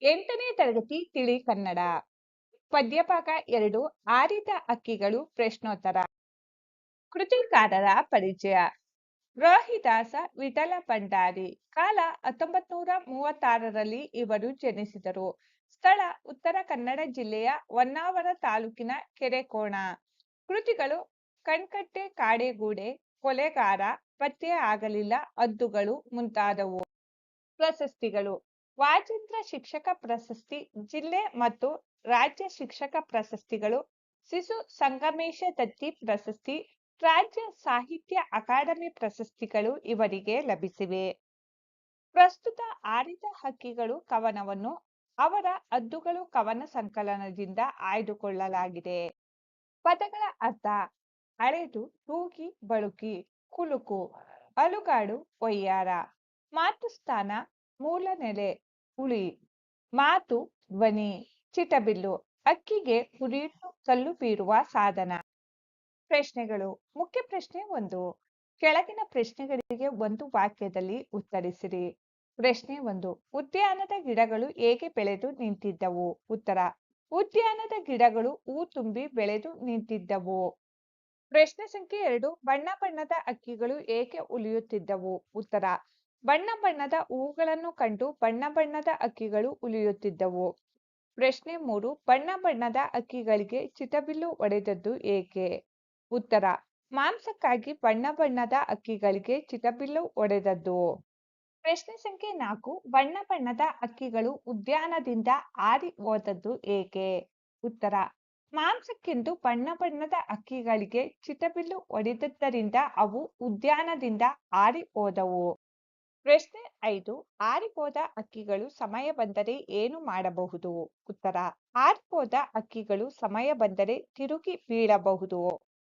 8ನೇ ತರಗತಿ ತಿಳಿ ಕನ್ನಡ ಪದ್ಯಭಾಗ 2 ಆರಿದ ಹಕ್ಕಿಗಳು ಪ್ರಶ್ನೋತ್ತರ ಕೃತಿಕಾರರ ಪರಿಚಯ ರೋಹಿದಾಸ ವಿಠಲ ಭಂಡಾರಿ ಕಾಲ 1936ರಲ್ಲಿ ಇವರು ಜನಿಸಿದರು. ಸ್ಥಳ ಉತ್ತರ ಕನ್ನಡ ಜಿಲ್ಲೆಯ ಹೊನ್ನಾವರ ತಾಲೂಕಿನ ಕೆರೆಕೋಣ. ಕೃತಿಗಳು ಕಣ್ಕಟ್ಟೆ ಕಾಡೆಗೂಡೆ, ಕೊಲೆಗಾರ, ಪತ್ತೆ ಆಗಲಿಲ್ಲ, ಹದ್ದುಗಳು ಮುಂತಾದವು. ಪ್ರಶಸ್ತಿಗಳು ವಾಜೇಂದ್ರ ಶಿಕ್ಷಕ ಪ್ರಶಸ್ತಿ, ಜಿಲ್ಲೆ ಮತ್ತು ರಾಜ್ಯ ಶಿಕ್ಷಕ ಪ್ರಶಸ್ತಿಗಳು, ಶಿಶು ಸಂಗಮೇಶ ದತ್ತಿ ಪ್ರಶಸ್ತಿ, ರಾಜ್ಯ ಸಾಹಿತ್ಯ ಅಕಾಡೆಮಿ ಪ್ರಶಸ್ತಿಗಳು ಇವರಿಗೆ ಲಭಿಸಿವೆ. ಪ್ರಸ್ತುತ ಆರಿದ ಹಕ್ಕಿಗಳು ಕವನವನ್ನು ಅವರ ಹದ್ದುಗಳು ಕವನ ಸಂಕಲನದಿಂದ ಆಯ್ದುಕೊಳ್ಳಲಾಗಿದೆ. ಪದಗಳ ಅರ್ಥ: ಅಳೆದು, ತೂಗಿ, ಬಳುಕಿ, ಕುಲುಕು, ಅಲುಗಾಡು, ಒಯ್ಯಾರ. ಮಾತೃಸ್ಥಾನ: ಮೂಲ ನೆಲೆ, ಹುಳಿ. ಮಾತು, ಧ್ವನಿ, ಚಿಟಬಿಲ್ಲು, ಹಕ್ಕಿಗೆ ಹುರಿಯಿಟ್ಟು ಕಲ್ಲು ಬೀರುವ ಸಾಧನ. ಪ್ರಶ್ನೆಗಳು: ಮುಖ್ಯ ಪ್ರಶ್ನೆ 1. ಕೆಳಗಿನ ಪ್ರಶ್ನೆಗಳಿಗೆ ಒಂದು ವಾಕ್ಯದಲ್ಲಿ ಉತ್ತರಿಸಿರಿ. ಪ್ರಶ್ನೆ 1. ಉದ್ಯಾನದ ಗಿಡಗಳು ಹೇಗೆ ಬೆಳೆದು ನಿಂತಿದ್ದವು? ಉತ್ತರ: ಉದ್ಯಾನದ ಗಿಡಗಳು ಹೂ ತುಂಬಿ ಬೆಳೆದು ನಿಂತಿದ್ದವು. ಪ್ರಶ್ನೆ ಸಂಖ್ಯೆ 2. ಬಣ್ಣ ಬಣ್ಣದ ಹಕ್ಕಿಗಳು ಏಕೆ ಉಲಿಯುತ್ತಿದ್ದವು? ಉತ್ತರ: ಬಣ್ಣ ಬಣ್ಣದ ಹೂಗಳನ್ನು ಕಂಡು ಬಣ್ಣ ಬಣ್ಣದ ಹಕ್ಕಿಗಳು ಉಲಿಯುತ್ತಿದ್ದವು. ಪ್ರಶ್ನೆ 3. ಬಣ್ಣ ಬಣ್ಣದ ಹಕ್ಕಿಗಳಿಗೆ ಚಿಟಬಿಲ್ಲು ಹೊಡೆದದ್ದು ಏಕೆ? ಉತ್ತರ: ಮಾಂಸಕ್ಕಾಗಿ ಬಣ್ಣ ಬಣ್ಣದ ಹಕ್ಕಿಗಳಿಗೆ ಚಿಟಬಿಲ್ಲು ಹೊಡೆದದ್ದು. ಪ್ರಶ್ನೆ ಸಂಖ್ಯೆ 4. ಬಣ್ಣ ಬಣ್ಣದ ಹಕ್ಕಿಗಳು ಉದ್ಯಾನದಿಂದ ಹಾರಿ ಹೋದದ್ದು ಏಕೆ? ಉತ್ತರ: ಮಾಂಸಕ್ಕೆಂದು ಬಣ್ಣ ಬಣ್ಣದ ಹಕ್ಕಿಗಳಿಗೆ ಚಿಟಬಿಲ್ಲು ಹೊಡೆದದ್ದರಿಂದ ಅವು ಉದ್ಯಾನದಿಂದ ಹಾರಿ ಹೋದವು. ಪ್ರಶ್ನೆ 5. ಹಾರಿಹೋದ ಹಕ್ಕಿಗಳು ಸಮಯ ಬಂದರೆ ಏನು ಮಾಡಬಹುದು? ಉತ್ತರ: ಹಾರಿಹೋದ ಹಕ್ಕಿಗಳು ಸಮಯ ಬಂದರೆ ತಿರುಗಿ ಬೀಳಬಹುದು.